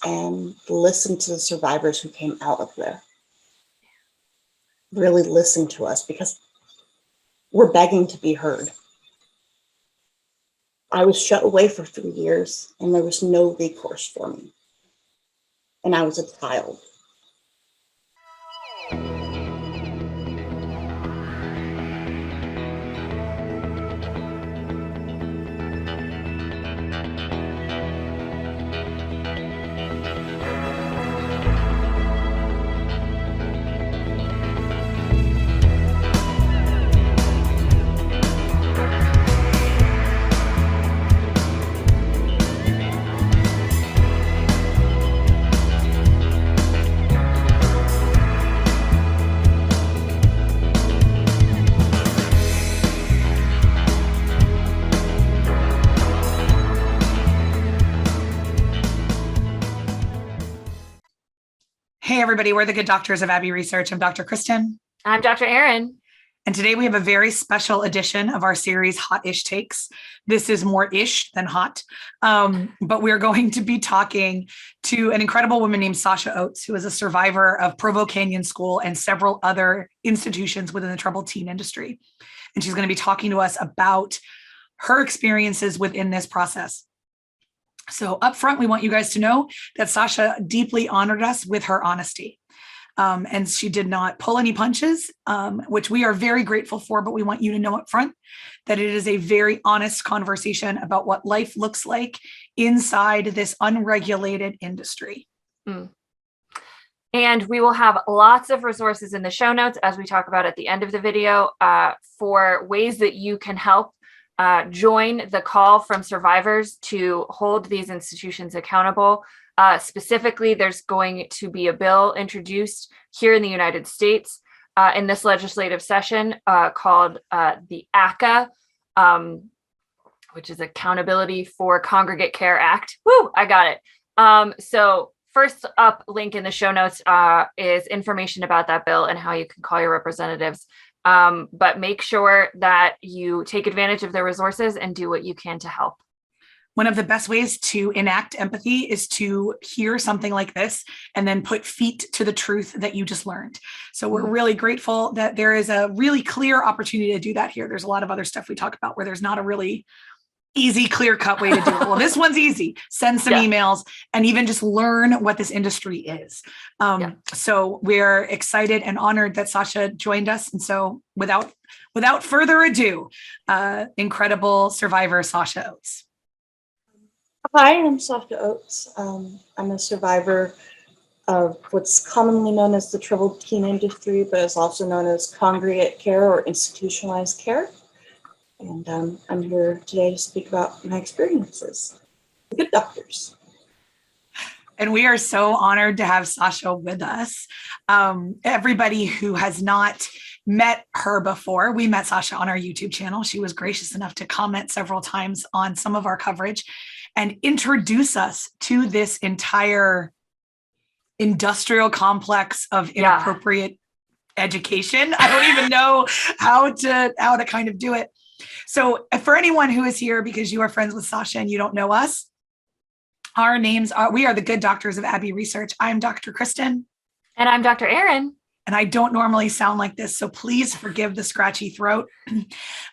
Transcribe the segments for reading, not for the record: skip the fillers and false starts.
and listen to the survivors who came out of there. Really listen to us because we're begging to be heard. I was shut away for 3 years and there was no recourse for me. And I was a child. Hey, everybody, we're the Good Doctors of Abby Research. I'm Dr. Kristen. I'm Dr. Erin. And today we have a very special edition of our series, Hot-ish Takes. This is more ish than hot, but we're going to be talking to an incredible woman named Sasha Oates, who is a survivor of Provo Canyon School and several other institutions within the troubled teen industry. And she's going to be talking to us about her experiences within this process. So up front, we want you guys to know that Sasha deeply honored us with her honesty. And she did not pull any punches, which we are very grateful for, but we want you to know up front that it is a very honest conversation about what life looks like inside this unregulated industry. And we will have lots of resources in the show notes, as we talk about at the end of the video, for ways that you can help join the call from survivors to hold these institutions accountable. Specifically, there's going to be a bill introduced here in the United States in this legislative session called the ACCA, which is Accountability for Congregate-Care Act. Woo, I got it. So first up, link in the show notes is information about that bill and how you can call your representatives. But make sure that you take advantage of their resources and do what you can to help. One of the best ways to enact empathy is to hear something like this and then put feet to the truth that you just learned. So we're really grateful that there is a really clear opportunity to do that here. There's a lot of other stuff we talk about where there's not a really easy, clear-cut way to do it. Well, this one's easy. Send some emails and even just learn what this industry is. So we're excited and honored that Sasha joined us. And so without further ado, incredible survivor Sasha Oates. Hi, I'm Sasha Oates. I'm a survivor of what's commonly known as the troubled teen industry, but is also known as congregate-care or institutionalized care. And I'm here today to speak about my experiences. The Good Doctors. And we are so honored to have Sasha with us. Everybody who has not met her before, we met Sasha on our YouTube channel. She was gracious enough to comment several times on some of our coverage and introduce us to this entire industrial complex of inappropriate education. I don't even know how to kind of do it. So for anyone who is here because you are friends with Sasha and you don't know us, our names are, we are the Good Doctors of Abby Research. I'm Dr. Kristen. And I'm Dr. Erin. And I don't normally sound like this, so please forgive the scratchy throat.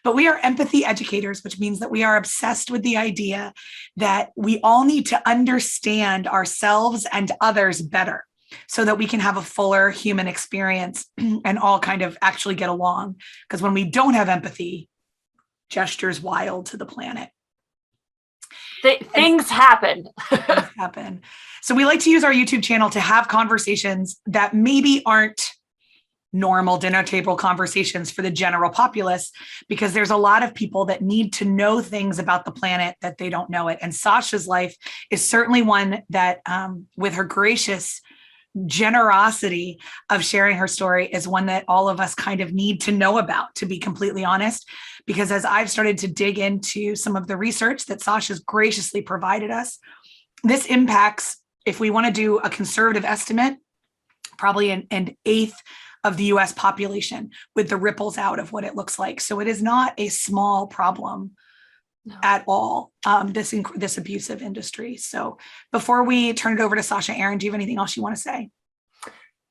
But we are empathy educators, which means that we are obsessed with the idea that we all need to understand ourselves and others better so that we can have a fuller human experience and all kind of actually get along. Because when we don't have empathy, gestures wild to the planet. Things happen. Things happen. So we like to use our YouTube channel to have conversations that maybe aren't normal dinner table conversations for the general populace, because there's a lot of people that need to know things about the planet that they don't know it. And Sasha's life is certainly one that, with her gracious generosity of sharing her story, is one that all of us kind of need to know about, to be completely honest, because as I've started to dig into some of the research that Sasha's graciously provided us, this impacts, if we want to do a conservative estimate, probably an eighth of the US population, with the ripples out of what it looks like. So it is not a small problem at all, this abusive industry. So before we turn it over to Sasha, Erin, do you have anything else you want to say?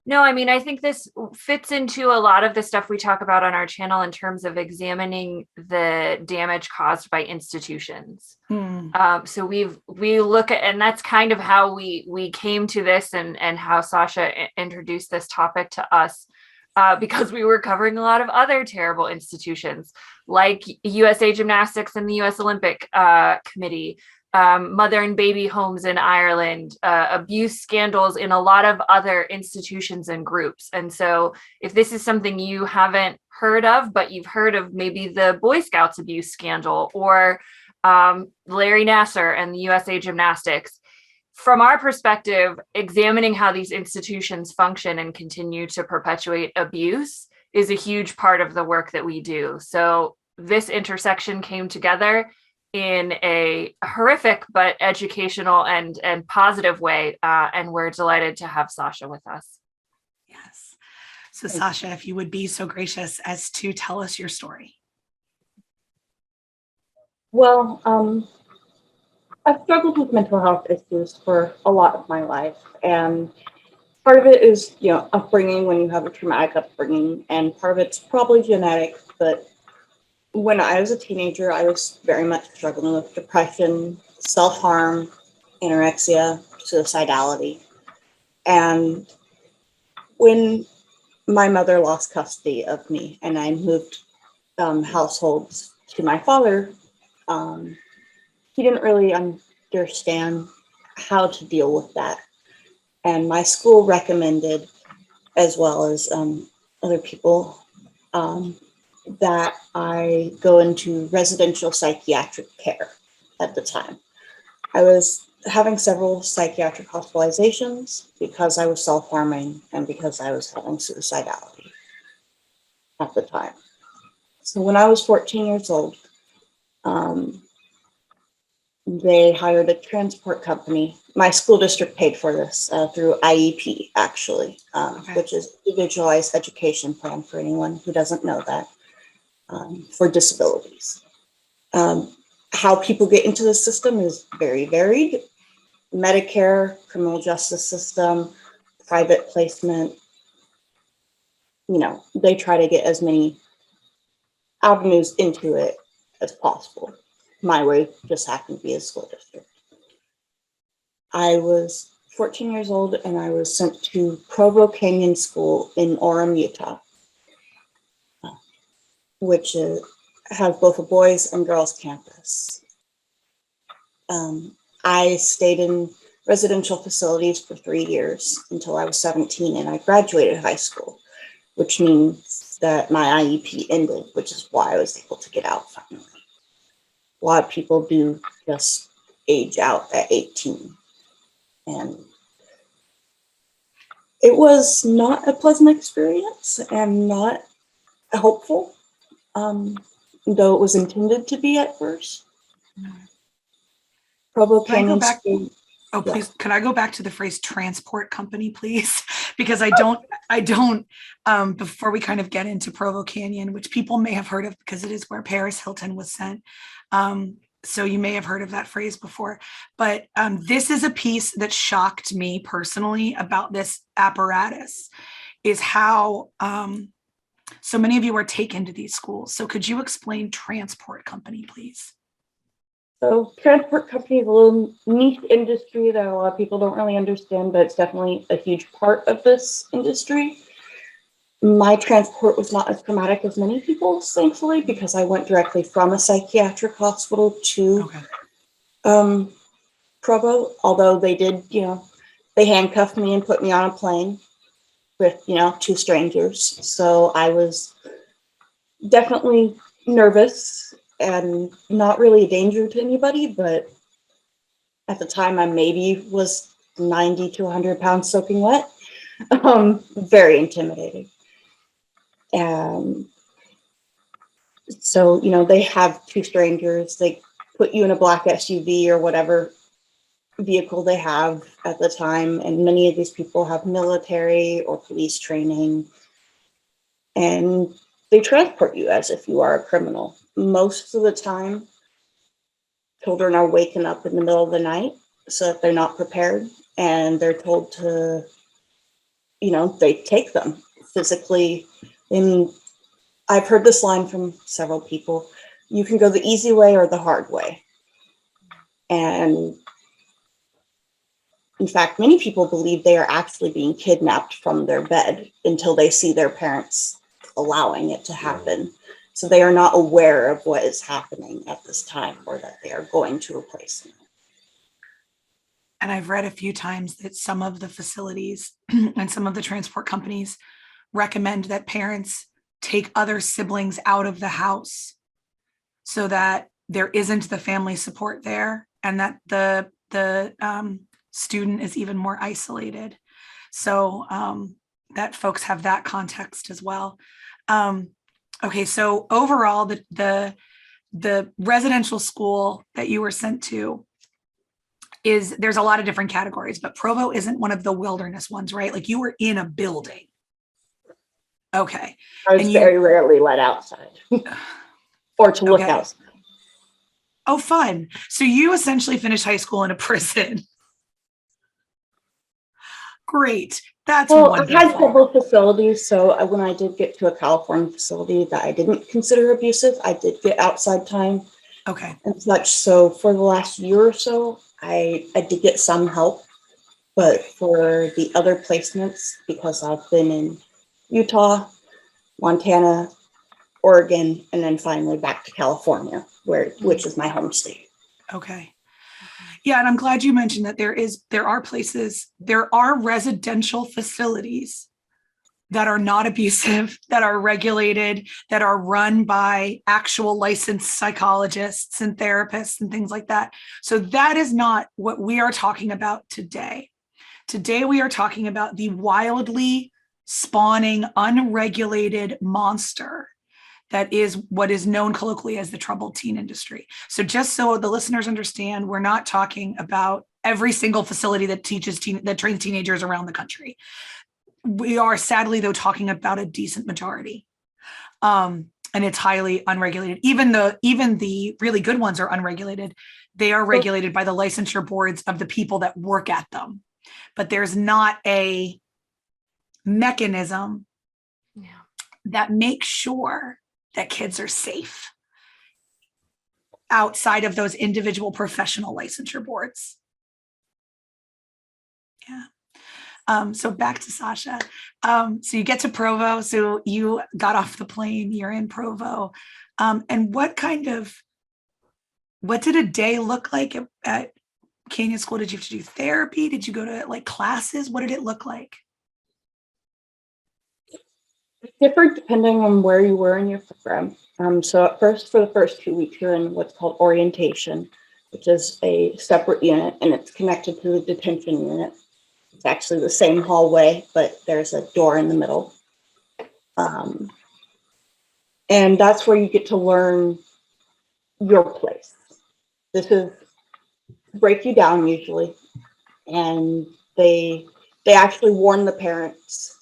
No, I mean, I think this fits into a lot of the stuff we talk about on our channel in terms of examining the damage caused by institutions. So we look at, and that's kind of how we came to this, and how Sasha introduced this topic to us, because we were covering a lot of other terrible institutions like USA Gymnastics and the US Olympic Committee, mother and baby homes in Ireland, abuse scandals in a lot of other institutions and groups. And so if this is something you haven't heard of, but you've heard of maybe the Boy Scouts abuse scandal, or Larry Nassar and the USA Gymnastics, from our perspective, examining how these institutions function and continue to perpetuate abuse is a huge part of the work that we do. So this intersection came together in a horrific but educational and positive way, and we're delighted to have Sasha with us. Yes. So Sasha, if you would be so gracious as to tell us your story. Well, I've struggled with mental health issues for a lot of my life, and part of it is, upbringing when you have a traumatic upbringing, and part of it's probably genetic, but when I was a teenager, I was very much struggling with depression, self-harm, anorexia, suicidality. And when my mother lost custody of me and I moved households to my father, he didn't really understand how to deal with that. And my school recommended, as well as other people, that I go into residential psychiatric care at the time. I was having several psychiatric hospitalizations because I was self-harming and because I was having suicidality at the time. So when I was 14 years old, they hired a transport company. My school district paid for this through IEP, actually, which is Individualized Education Plan for anyone who doesn't know that. For disabilities. How people get into the system is very varied. Medicare, criminal justice system, private placement, they try to get as many avenues into it as possible. My way just happened to be a school district. I was 14 years old and I was sent to Provo Canyon School in Orem, Utah, which has both a boys and girls campus. I stayed in residential facilities for 3 years until I was 17 and I graduated high school, which means that my IEP ended, which is why I was able to get out finally. A lot of people do just age out at 18. And it was not a pleasant experience and not helpful, though it was intended to be at first. Provo Canyon School. Oh, please, could I go back to the phrase transport company, please? Because I don't, before we kind of get into Provo Canyon, which people may have heard of because it is where Paris Hilton was sent. So you may have heard of that phrase before, but this is a piece that shocked me personally about this apparatus, is how so many of you are taken to these schools. So could you explain transport company, please? So transport company is a little niche industry that a lot of people don't really understand, but it's definitely a huge part of this industry. My transport was not as traumatic as many people's, thankfully, because I went directly from a psychiatric hospital to Provo, although they did, they handcuffed me and put me on a plane with, 2 strangers. So I was definitely nervous and not really a danger to anybody, but at the time I maybe was 90 to 100 pounds soaking wet. Very intimidating. And so, they have 2 strangers, they put you in a black SUV or whatever vehicle they have at the time. And many of these people have military or police training. And they transport you as if you are a criminal. Most of the time, children are waking up in the middle of the night so that they're not prepared, and they're told to, they take them physically. And I've heard this line from several people: you can go the easy way or the hard way. And in fact, many people believe they are actually being kidnapped from their bed until they see their parents allowing it to happen. So they are not aware of what is happening at this time, or that they are going to a place. And I've read a few times that some of the facilities and some of the transport companies recommend that parents take other siblings out of the house so that there isn't the family support there, and that the student is even more isolated. So that folks have that context as well. Okay, so overall, the residential school that you were sent to there's a lot of different categories, but Provo isn't one of the wilderness ones, right? Like, you were in a building. Okay. I was very rarely let outside or to look outside. Oh, fun. So you essentially finished high school in a prison. Great. That's wonderful. I had several facilities. So when I did get to a California facility that I didn't consider abusive, I did get outside time. Okay. And such. So for the last year or so, I did get some help. But for the other placements, because I've been in Utah, Montana, Oregon, and then finally back to California, which is my home state. Okay. Yeah, and I'm glad you mentioned that there are residential facilities that are not abusive, that are regulated, that are run by actual licensed psychologists and therapists and things like that. So that is not what we are talking about today. Today, we are talking about the wildly spawning, unregulated monster that is what is known colloquially as the troubled teen industry. So just so the listeners understand, we're not talking about every single facility that trains teenagers around the country. We are sadly, though, talking about a decent majority. And it's highly unregulated. Even the really good ones are unregulated. They are regulated by the licensure boards of the people that work at them. But there's not a mechanism that makes sure that kids are safe outside of those individual professional licensure boards. Yeah. So back to Sasha. So you get to Provo. So you got off the plane, you're in Provo. And what did a day look like at Canyon School? Did you have to do therapy? Did you go to like classes? What did it look like? It differed depending on where you were in your program. So at first, for the first 2 weeks, you're in what's called orientation, which is a separate unit, and it's connected to the detention unit. It's actually the same hallway, but there's a door in the middle. And that's where you get to learn your place. This is break you down usually, and they actually warn the parents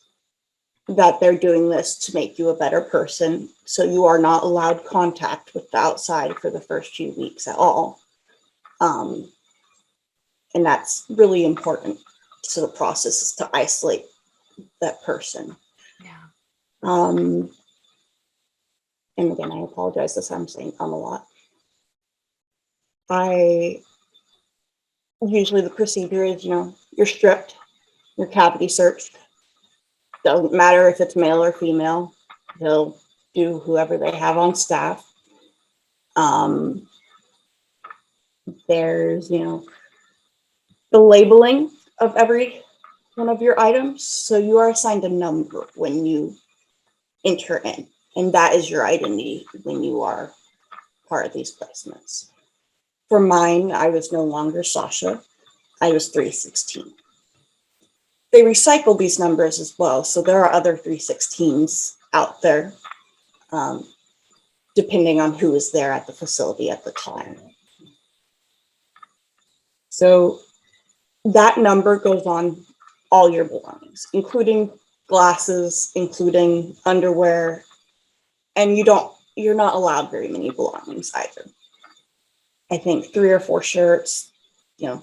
that they're doing this to make you a better person. So you are not allowed contact with the outside for the first few weeks at all. And that's really important to the process, is to isolate that person. Yeah. And again, I apologize if I'm saying a lot. Usually the procedure is, you're stripped, your cavity searched. Doesn't matter if it's male or female. They'll do whoever they have on staff. There's, the labeling of every one of your items. So you are assigned a number when you enter in, and that is your identity when you are part of these placements. For mine, I was no longer Sasha. I was 316. They recycle these numbers as well. So there are other 316s out there, depending on who is there at the facility at the time. So that number goes on all your belongings, including glasses, including underwear, and you're not allowed very many belongings either. I think 3 or 4 shirts, a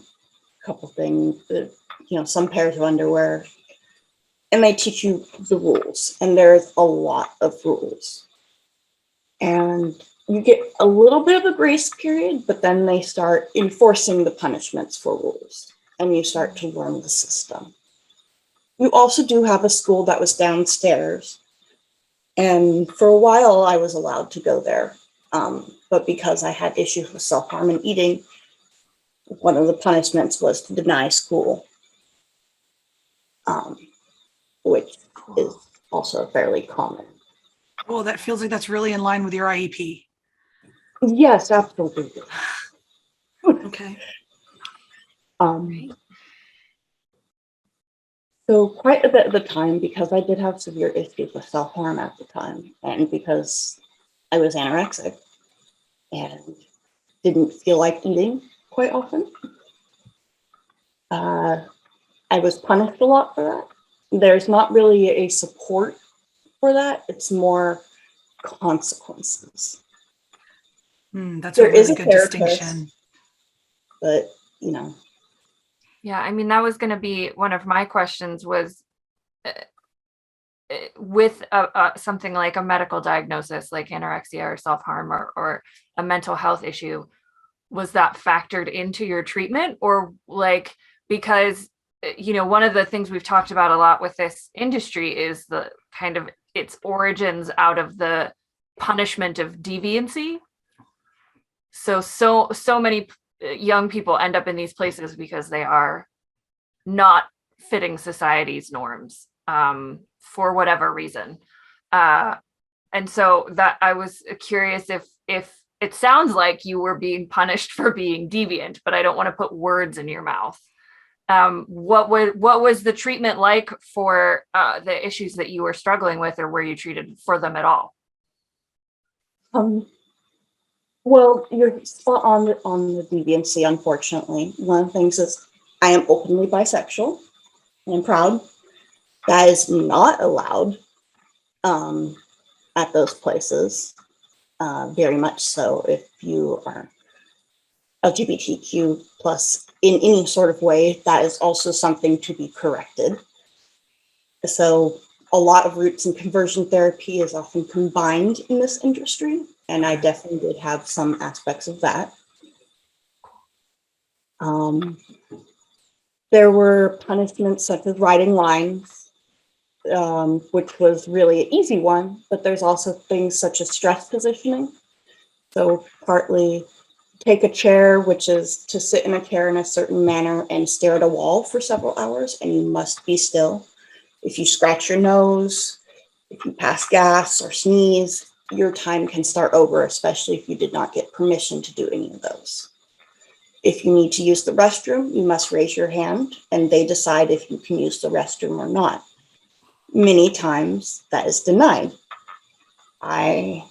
couple things, some pairs of underwear. And they teach you the rules, and there's a lot of rules. And you get a little bit of a grace period, but then they start enforcing the punishments for rules, and you start to learn the system. You also do have a school that was downstairs, and for a while I was allowed to go there. But because I had issues with self-harm and eating, one of the punishments was to deny school, which is also fairly common. Well, that feels like that's really in line with your IEP. Yes, absolutely. Okay. So quite a bit of the time, because I did have severe issues with self-harm at the time, and because I was anorexic and didn't feel like eating quite often, I was punished a lot for that. There's not really a support for that. It's more consequences. That's There a really is a good therapist, distinction. but Yeah, I mean, that was going to be one of my questions was with something like a medical diagnosis like anorexia or self-harm or a mental health issue, was that factored into your treatment? Or like, because one of the things we've talked about a lot with this industry is the kind of its origins out of the punishment of deviancy. So many young people end up in these places because they are not fitting society's norms for whatever reason. And so that I was curious if it sounds like you were being punished for being deviant, but I don't want to put words in your mouth. What was the treatment like for the issues that you were struggling with, or were you treated for them at all? Well, you're spot on the deviancy, unfortunately. One of the things is I am openly bisexual and proud. That is not allowed at those places, very much so. If you are LGBTQ plus in any sort of way, that is also something to be corrected. So a lot of roots and conversion therapy is often combined in this industry, and I definitely did have some aspects of that. There were punishments such as writing lines, which was really an easy one, but there's also things such as stress positioning. So partly take a chair, which is to sit in a chair in a certain manner and stare at a wall for several hours, and you must be still. If you scratch your nose, if you pass gas or sneeze, your time can start over, especially if you did not get permission to do any of those. If you need to use the restroom, you must raise your hand, and they decide if you can use the restroom or not. Many times that is denied. I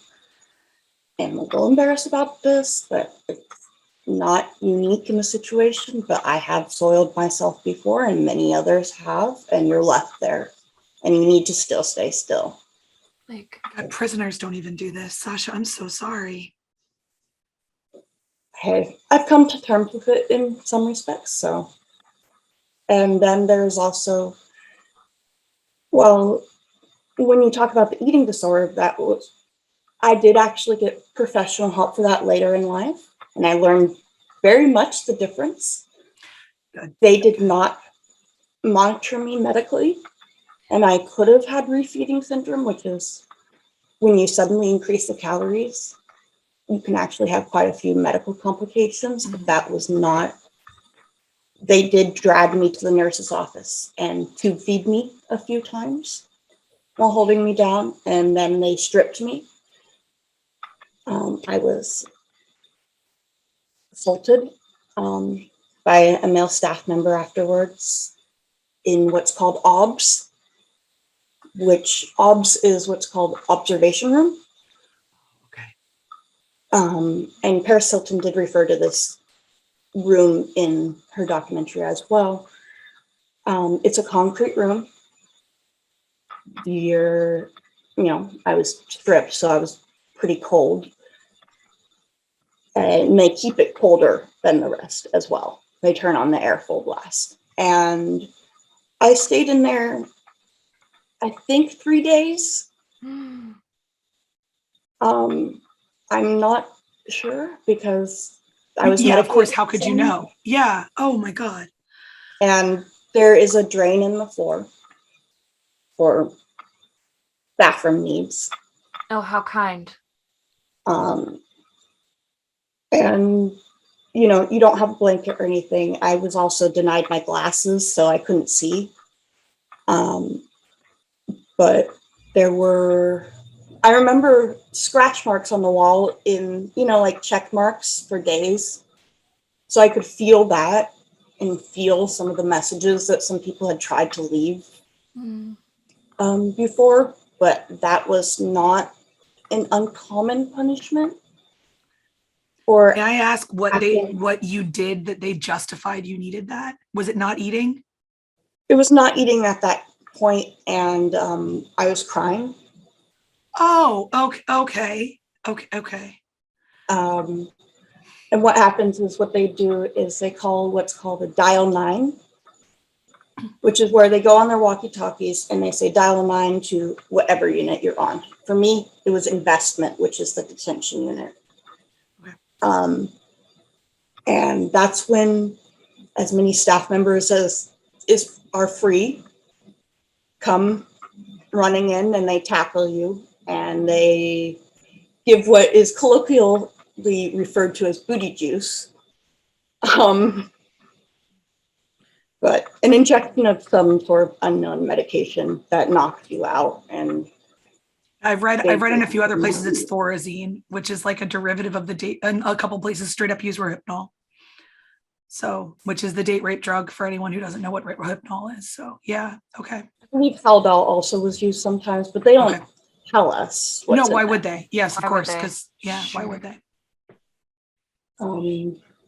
am a little embarrassed about this, but it's not unique in the situation, but I have soiled myself before, and many others have, and you're left there, and you need to still stay still. Like, God, prisoners don't even do this. Sasha, I'm so sorry. Hey, I've come to terms with it in some respects, so. And then there's also, well, when you talk about the eating disorder, I did actually get professional help for that later in life, and I learned very much the difference. Good. They did not monitor me medically, and I could have had refeeding syndrome, which is when you suddenly increase the calories, you can actually have quite a few medical complications, but that was not. They did drag me to the nurse's office and tube feed me a few times while holding me down, and then they stripped me. I was assaulted by a male staff member afterwards in what's called OBS, which OBS is what's called observation room. Okay. And Paris Hilton did refer to this room in her documentary as well. It's a concrete room. I was stripped, so I was pretty cold. and they keep it colder than the rest as well. They turn on the air full blast. And I stayed in there, I think 3 days. I'm not sure because I was Yeah, of course. medicated How could you know? Yeah. Oh my God. And there is a drain in the floor for bathroom needs. Oh, how kind. And you know, you don't have a blanket or anything. I was also denied my glasses, so I couldn't see. But there were, I remember scratch marks on the wall in, you know, like check marks for days. So I could feel that and feel some of the messages that some people had tried to leave before, but that was not an uncommon punishment. Or May I ask what you did that they justified you needed that? Was it not eating? it was not eating at that point, and I was crying. Oh, okay. And what happens is what they do is they call what's called a dial 9, which is where they go on their walkie-talkies and they say dial 9 to whatever unit you're on. For me, it was investment, which is the detention unit. Okay. And that's when as many staff members as are free come running in, and they tackle you and they give what is colloquially referred to as booty juice. But an injection of some sort of unknown medication that knocks you out. And I've read in a few other places it's Thorazine, which is like a derivative of the date, and a couple places straight up use Rohypnol. So, which is the date rape drug for anyone who doesn't know what Rohypnol is. So, yeah, okay. I believe Haldol also was used sometimes, but they don't tell us. No, why would they? Yes, of Why would course, they? because why would they?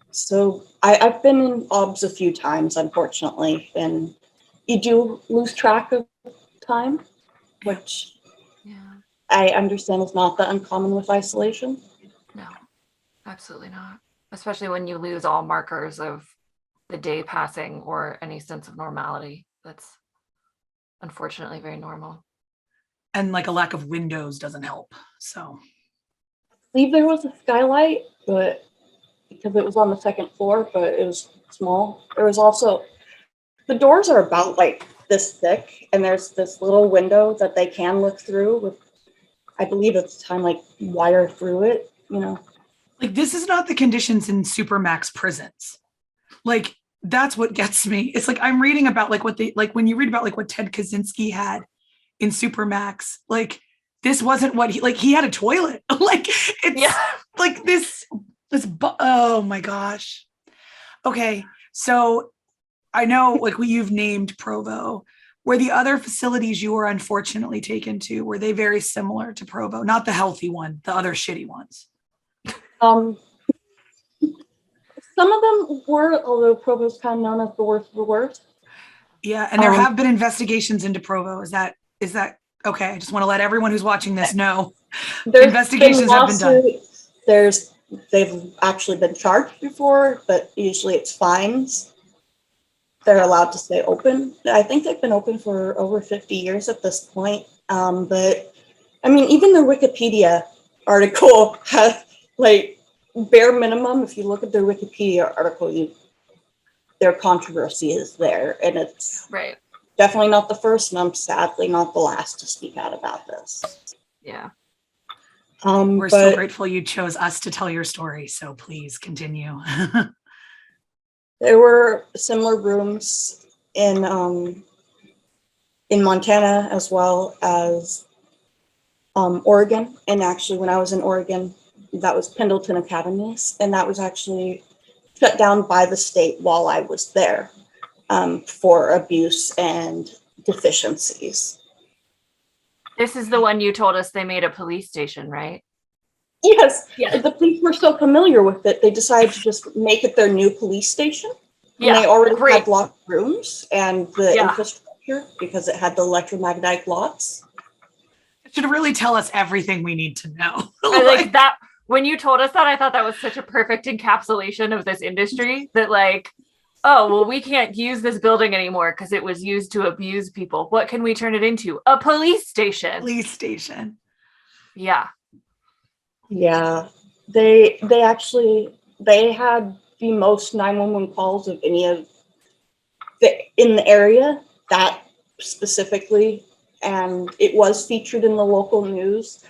So I've been in OBS a few times, unfortunately, and you do lose track of time, which I understand is not that uncommon with isolation. No, absolutely not. Especially when you lose all markers of the day passing or any sense of normality. That's unfortunately very normal. And like a lack of windows doesn't help. So I believe there was a skylight, but because it was on the second floor, but it was small. There was also, the doors are about like this thick, and there's this little window that they can look through with, I believe at the time, like wire through it, you know. like this is not the conditions in supermax prisons. Like that's what gets me. It's like I'm reading about like what they like when you read about like what Ted Kaczynski had in supermax. Like this wasn't what he had a toilet. Like it's like this. Oh my gosh. Okay, so I know like you've named Provo. Were the other facilities you were unfortunately taken to, were they very similar to Provo? Not the healthy one, the other shitty ones. Some of them were, although Provo's kind of known as the worst of the worst. Yeah, and there have been investigations into Provo. Is that okay? I just want to let everyone who's watching this know. Investigations have been done. They've actually been charged before, but usually it's fines. They're allowed to stay open. I think they've been open for over 50 years at this point. But I mean, even the Wikipedia article has like bare minimum. If you look at their Wikipedia article, their controversy is there, and it's definitely not the first, and I'm sadly not the last to speak out about this. Yeah. We're so grateful you chose us to tell your story, so please continue. There were similar rooms in Montana as well as Oregon. And actually, when I was in Oregon, that was Pendleton Academies, and that was actually shut down by the state while I was there for abuse and deficiencies. This is the one you told us they made a police station, right? Yes. Yeah. The police were so familiar with it, they decided to just make it their new police station. And they already had locked rooms and the infrastructure because it had the electromagnetic locks. It should really tell us everything we need to know. Like that When you told us that, I thought that was such a perfect encapsulation of this industry that like, oh, well, we can't use this building anymore because it was used to abuse people. What can we turn it into? A police station. Police station. Yeah. Yeah, they actually they had the most 911 calls of any of in the area, that specifically, and it was featured in the local news,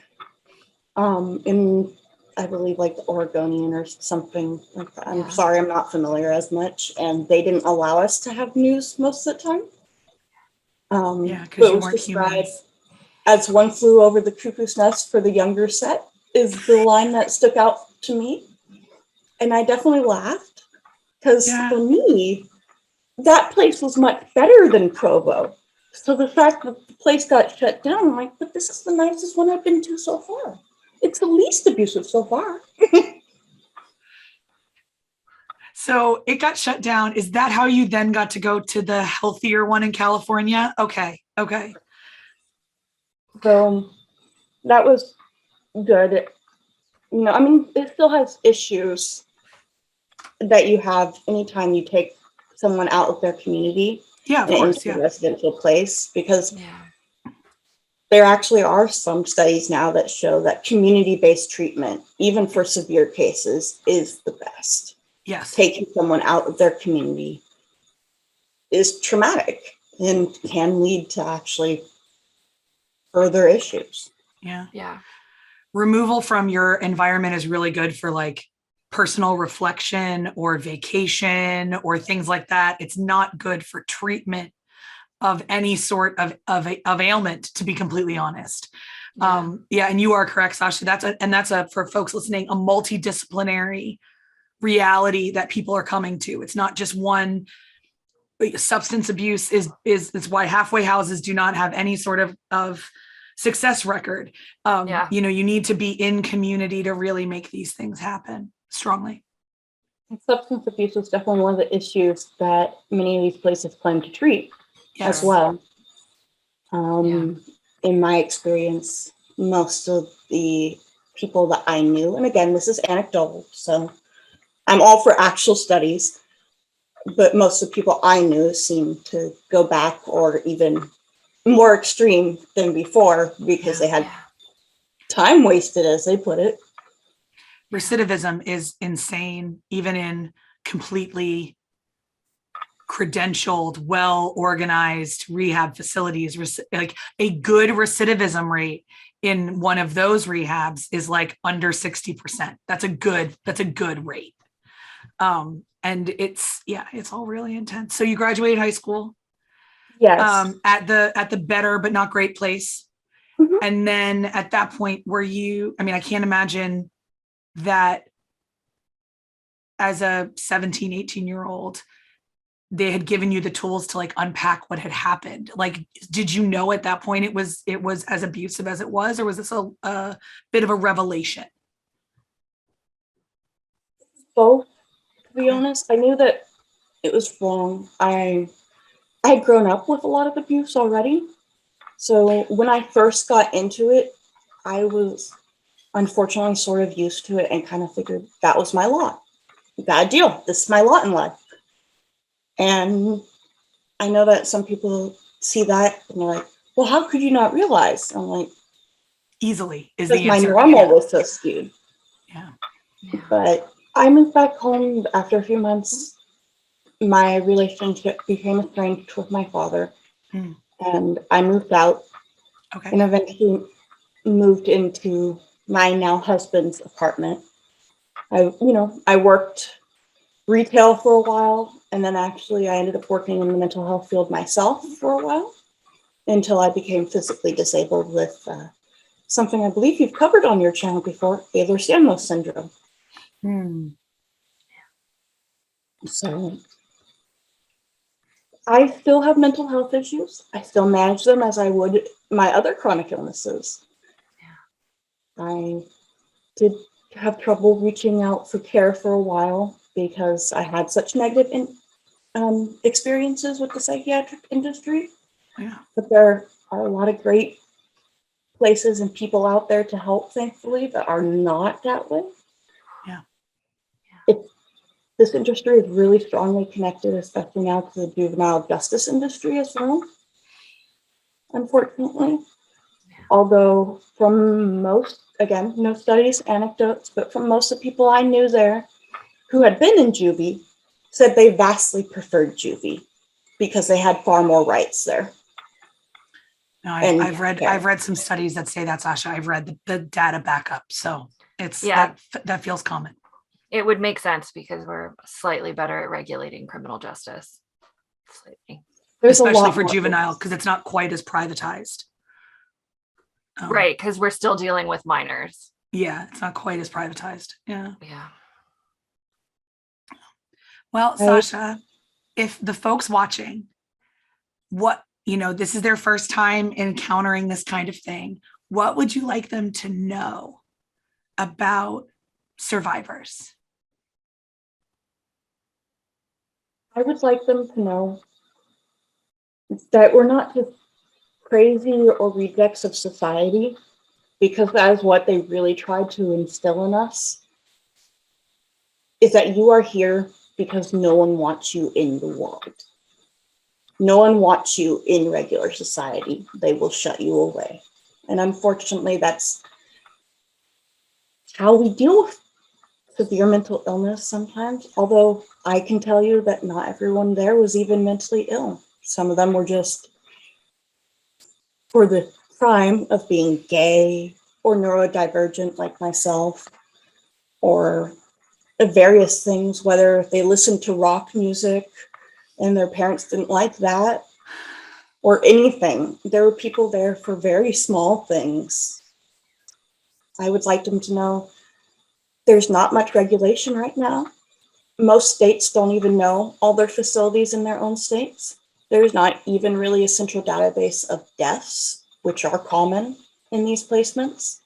in I believe like the Oregonian or something like that. I'm Yeah. sorry, I'm not familiar as much, and they didn't allow us to have news most of the time. Yeah, But because it you was weren't described humans. as one flew over the cuckoo's nest for the younger set is the line that stuck out to me, and I definitely laughed because Yeah. for me, that place was much better than Provo. So the fact that the place got shut down, I'm like, but this is the nicest one I've been to so far. It's the least abusive so far. So it got shut down. Is that how you then got to go to the healthier one in California? Okay. Okay. So that was good. You know, I mean, it still has issues that you have anytime you take someone out of their community Yeah, of and course. into a Yeah. residential place, because Yeah. there actually are some studies now that show that community-based treatment, even for severe cases, is the best. Yes. Taking someone out of their community is traumatic and can lead to actually further issues. Yeah. Yeah. Removal from your environment is really good for like personal reflection or vacation or things like that. It's not good for treatment of any sort of ailment, to be completely honest. Yeah. And you are correct, Sasha. That's for folks listening, a multidisciplinary reality that people are coming to. It's not just one. Substance abuse is why halfway houses do not have any sort of success record. Yeah. You know, you need to be in community to really make these things happen strongly. And substance abuse is definitely one of the issues that many of these places claim to treat as Yes. well. Yeah. In my experience, most of the people that I knew, and again, this is anecdotal, so I'm all for actual studies, but most of the people I knew seemed to go back or even more extreme than before because they had Yeah. time wasted, as they put it. Recidivism is insane, even in completely credentialed, well organized rehab facilities. Like a good recidivism rate in one of those rehabs is like under 60%. That's a good rate. And it's all really intense. So you graduated high school Yes. at the better but not great place. Mhm. And then at that point, I can't imagine that as a 17, 18-year-old, they had given you the tools to like unpack what had happened. Like, did you know at that point it was as abusive as it was, or was this a bit of a revelation? Both, to be honest. I knew that it was wrong. I had grown up with a lot of abuse already. So when I first got into it, I was unfortunately sort of used to it and kind of figured that was my lot. Bad deal. This is my lot in life. And I know that some people see that and they're like, well, how could you not realize? I'm like, Easily is because the my answer. normal was so skewed. Yeah. But I moved back home after a few months. My relationship became estranged with my father, and I moved out Okay. and eventually moved into my now husband's apartment. I worked retail for a while, and then actually I ended up working in the mental health field myself for a while until I became physically disabled with something I believe you've covered on your channel before, Ehlers-Danlos syndrome. So I still have mental health issues. I still manage them as I would my other chronic illnesses. I did have trouble reaching out for care for a while because I had such negative experiences with the psychiatric industry. Yeah. But there are a lot of great places and people out there to help, thankfully, that are not that way. Yeah. This industry is really strongly connected, especially now, to the juvenile justice industry as well, unfortunately. Although from most, again, no studies, anecdotes, but from most of the people I knew there who had been in juvie said they vastly preferred juvie because they had far more rights there. No, And I've read some studies that say that, Sasha. I've read the data backup, so it's that feels common. It would make sense because we're slightly better at regulating criminal justice. Slightly. There's especially for juvenile, because it's not quite as privatized. Right, because we're still dealing with minors. Yeah, it's not quite as privatized. Yeah. Yeah. Well, Sasha, if the folks watching, this is their first time encountering this kind of thing, what would you like them to know about survivors? I would like them to know that we're not just crazy or rejects of society, because that is what they really tried to instill in us, is that you are here because no one wants you in the world. No one wants you in regular society. They will shut you away. And unfortunately, that's how we deal with severe mental illness sometimes, although I can tell you that not everyone there was even mentally ill. Some of them were just for the crime of being gay or neurodivergent like myself, or various things, whether they listened to rock music and their parents didn't like that, or anything. There were people there for very small things. I would like them to know there's not much regulation right now. Most states don't even know all their facilities in their own states. There's not even really a central database of deaths, which are common in these placements,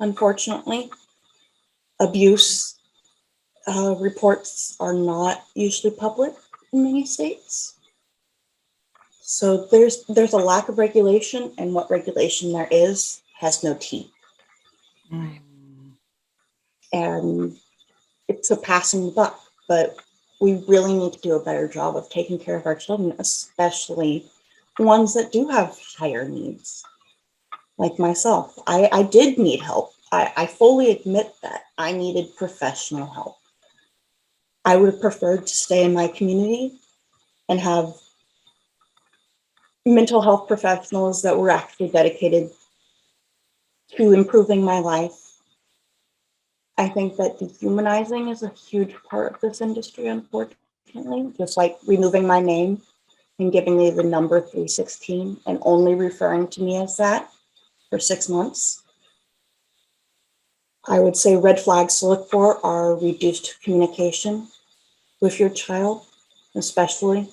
unfortunately. Abuse reports are not usually public in many states. So there's a lack of regulation, and what regulation there is has no teeth. And it's a passing the buck, but we really need to do a better job of taking care of our children, especially ones that do have higher needs, like myself. I did need help. I fully admit that I needed professional help. I would have preferred to stay in my community and have mental health professionals that were actually dedicated to improving my life. I think that dehumanizing is a huge part of this industry, unfortunately, just like removing my name and giving me the number 316 and only referring to me as that for 6 months. I would say red flags to look for are reduced communication with your child, especially.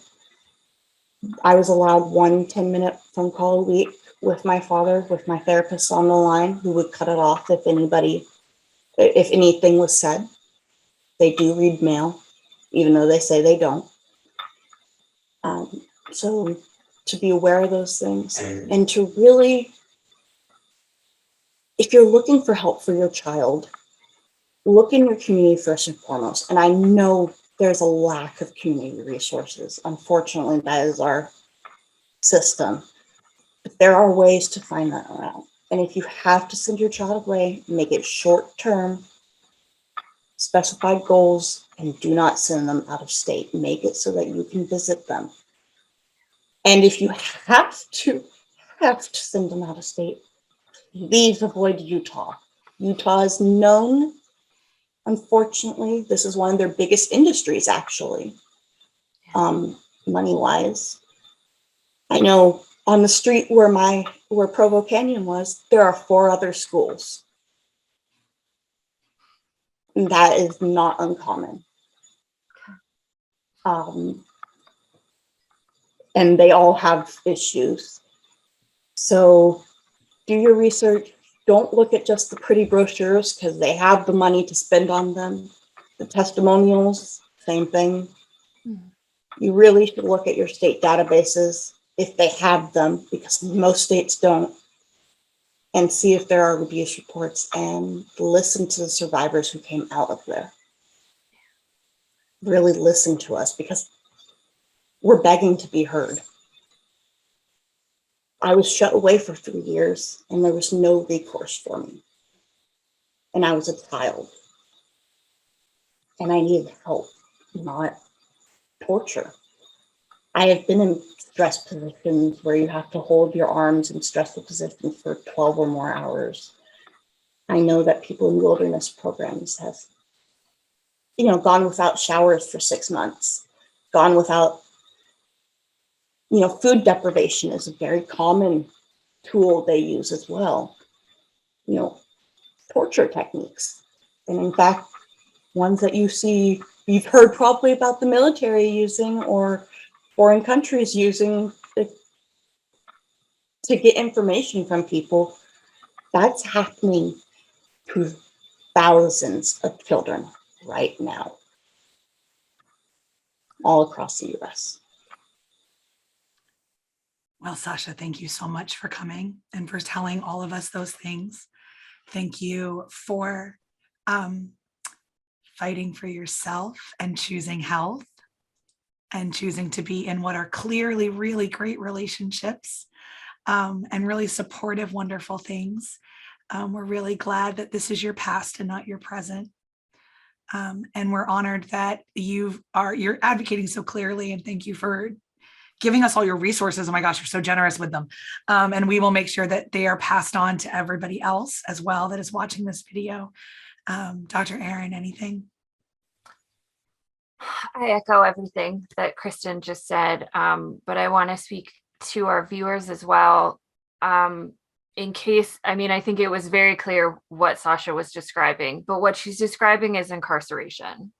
I was allowed 1 10-minute phone call a week with my father, with my therapist on the line, who would cut it off if anything was said. They do read mail, even though they say they don't. So to be aware of those things, and to really, if you're looking for help for your child, look in your community first and foremost. And I know there's a lack of community resources. Unfortunately, that is our system. But there are ways to find that around. And if you have to send your child away, make it short term, specified goals, and do not send them out of state. Make it so that you can visit them. And if you have to send them out of state, please avoid Utah. Utah is known, unfortunately, this is one of their biggest industries, actually, money-wise. I know on the street where Provo Canyon was, there are 4 other schools. And that is not uncommon. And they all have issues. So do your research. Don't look at just the pretty brochures, because they have the money to spend on them. The testimonials, same thing. You really should look at your state databases if they have them, because most states don't. and see if there are abuse reports and listen to the survivors who came out of there. Really listen to us because we're begging to be heard. I was shut away for 3 years and there was no recourse for me. And I was a child. And I needed help, not torture. I have been in stress positions where you have to hold your arms in stressful positions for 12 or more hours. I know that people in wilderness programs have, gone without showers for 6 months, gone without, food deprivation is a very common tool they use as well. Torture techniques. And in fact, ones that you've heard probably about the military using or foreign countries using to get information from people, that's happening to thousands of children right now, all across the US. Well, Sasha, thank you so much for coming and for telling all of us those things. Thank you for fighting for yourself and choosing health and choosing to be in what are clearly really great relationships and really supportive, wonderful things. We're really glad that this is your past and not your present. And we're honored that you're advocating so clearly, and thank you for giving us all your resources. Oh my gosh, you're so generous with them. And we will make sure that they are passed on to everybody else as well that is watching this video. Dr. Erin, anything? I echo everything that Kristen just said, but I want to speak to our viewers as well. In case, I think it was very clear what Sasha was describing, but what she's describing is incarceration.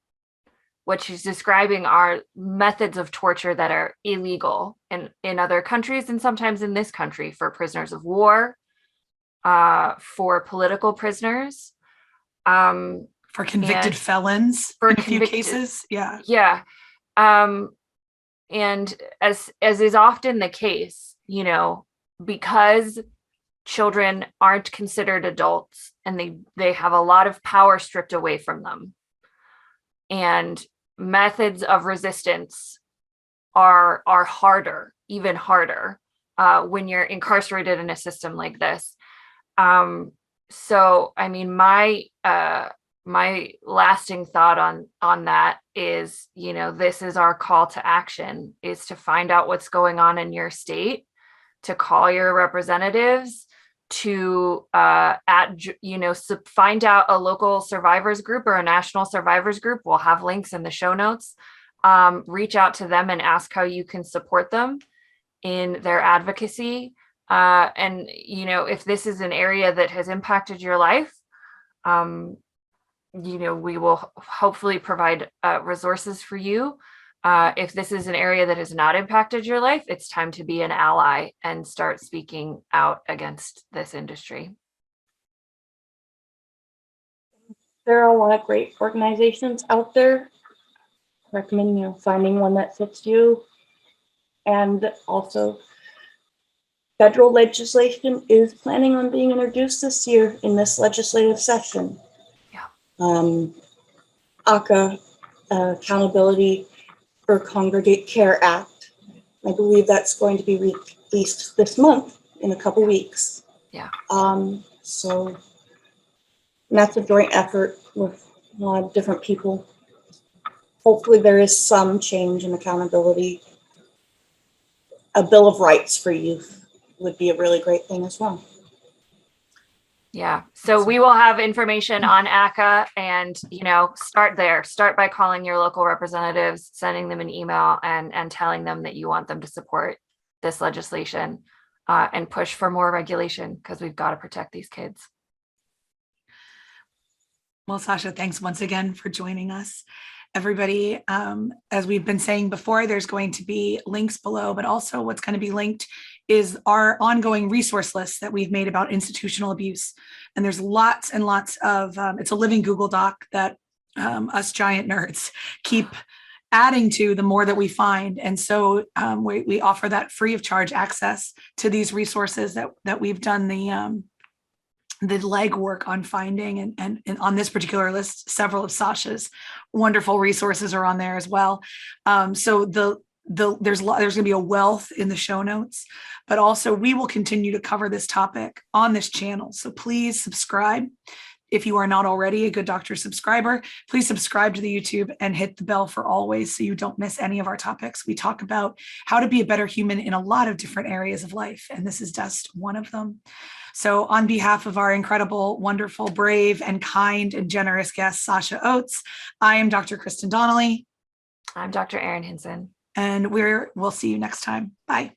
What she's describing are methods of torture that are illegal in other countries and sometimes in this country for prisoners of war, for political prisoners, for convicted felons in a few cases. Yeah. Yeah. And as is often the case, because children aren't considered adults and they have a lot of power stripped away from them. And methods of resistance are harder, even harder, when you're incarcerated in a system like this. So, my lasting thought on that is, this is our call to action, is to find out what's going on in your state, to call your representatives, to find out a local survivors group or a national survivors group. We'll have links in the show notes. Reach out to them and ask how you can support them in their advocacy. And if this is an area that has impacted your life, we will hopefully provide resources for you. If this is an area that has not impacted your life, it's time to be an ally and start speaking out against this industry. There are a lot of great organizations out there. I recommend finding one that fits you. And also, federal legislation is planning on being introduced this year in this legislative session. Yeah. ACA, Accountability for Congregate-Care Act. I believe that's going to be released this month in a couple weeks. Yeah. So that's a joint effort with a lot of different people. Hopefully there is some change in accountability. A Bill of Rights for youth would be a really great thing as well. Yeah. So we will have information on ACA and, start there. Start by calling your local representatives, sending them an email and telling them that you want them to support this legislation and push for more regulation, because we've got to protect these kids. Well, Sasha, thanks once again for joining us. Everybody, as we've been saying before, there's going to be links below, but also what's going to be linked is our ongoing resource list that we've made about institutional abuse. And there's lots and lots of, it's a living Google Doc that us giant nerds keep adding to the more that we find. And so we offer that free of charge access to these resources that we've done the the legwork on finding and on this particular list, several of Sasha's wonderful resources are on there as well. So there's going to be a wealth in the show notes, but also we will continue to cover this topic on this channel. So please subscribe. If you are not already a Good Doctor subscriber, please subscribe to the YouTube and hit the bell for always so you don't miss any of our topics. We talk about how to be a better human in a lot of different areas of life, and this is just one of them. So on behalf of our incredible, wonderful, brave, and kind and generous guest, Sasha Oates, I am Dr. Kristen Donnelly. I'm Dr. Erin Hinson. And we'll see you next time. Bye.